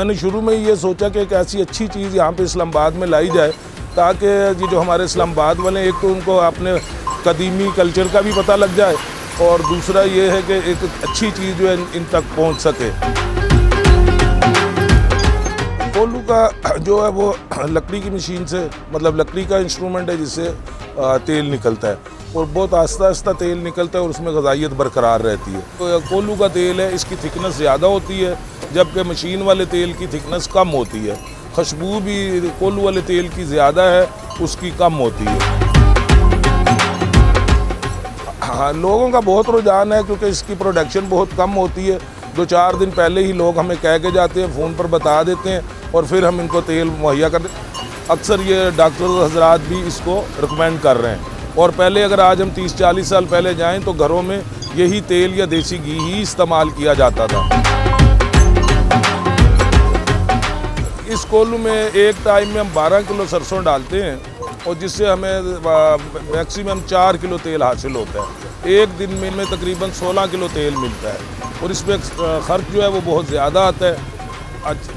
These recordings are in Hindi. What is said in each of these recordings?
मैंने शुरू में ये सोचा कि एक ऐसी अच्छी चीज़ यहाँ पे इस्लामाबाद में लाई जाए ताकि ये जो हमारे इस्लामाबाद वाले हैं, एक तो उनको अपने कदीमी कल्चर का भी पता लग जाए और दूसरा ये है कि एक अच्छी चीज़ जो है इन तक पहुँच सके। कोल्लू का जो है वो लकड़ी की मशीन से, मतलब लकड़ी का इंस्ट्रूमेंट है जिससे तेल निकलता है और बहुत आहिस्ता आहिस्ता तेल निकलता है और उसमें ग़िज़ाइयत बरकरार रहती है। तो कोल्लू का तेल है, इसकी थिकनेस ज़्यादा होती है जबकि मशीन वाले तेल की थिकनेस कम होती है। खुशबू भी कोल्लू वाले तेल की ज़्यादा है, उसकी कम होती है। हाँ, लोगों का बहुत रुझान है क्योंकि इसकी प्रोडक्शन बहुत कम होती है। 2-4 दिन पहले ही लोग हमें कह के जाते हैं, फ़ोन पर बता देते हैं और फिर हम इनको तेल मुहैया कर देते हैं। अक्सर ये डॉक्टर हजरात भी इसको रिकमेंड कर रहे हैं। और पहले अगर आज हम 30-40 साल पहले जाएं तो घरों में यही तेल या देसी घी ही इस्तेमाल किया जाता था। इस कोल्लू में एक टाइम में हम 12 किलो सरसों डालते हैं और जिससे हमें मैक्सिमम 4 किलो तेल हासिल होता है। एक दिन में तकरीबन 16 किलो तेल मिलता है और इसमें खर्च जो है वो बहुत ज़्यादा आता है।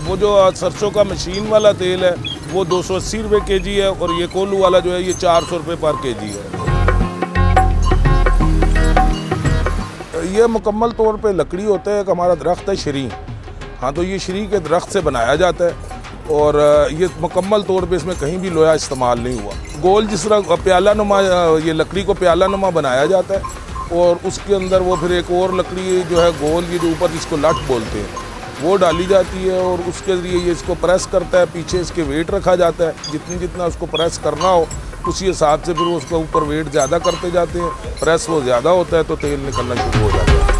वो जो सरसों का मशीन वाला तेल है वो 280 रुपये केजी है और ये कोल्लू वाला जो है ये 400 रुपये पर केजी है। ये मुकम्मल तौर पे लकड़ी होता है। एक हमारा दरख्त है शरी, हाँ, तो ये शरी के दरख्त से बनाया जाता है और ये मुकम्मल तौर पे इसमें कहीं भी लोहा इस्तेमाल नहीं हुआ। गोल जिस तरह प्याला नुमा, ये लकड़ी को प्याला नुमा बनाया जाता है और उसके अंदर वो फिर एक और लकड़ी जो है गोल, ये जो ऊपर जिसको लठ बोलते हैं, वो डाली जाती है और उसके ज़रिए ये इसको प्रेस करता है। पीछे इसके वेट रखा जाता है, जितना उसको प्रेस करना हो उसी हिसाब से फिर उसके ऊपर वेट ज़्यादा करते जाते हैं। प्रेस वो ज़्यादा होता है तो तेल निकलना शुरू हो जाता है।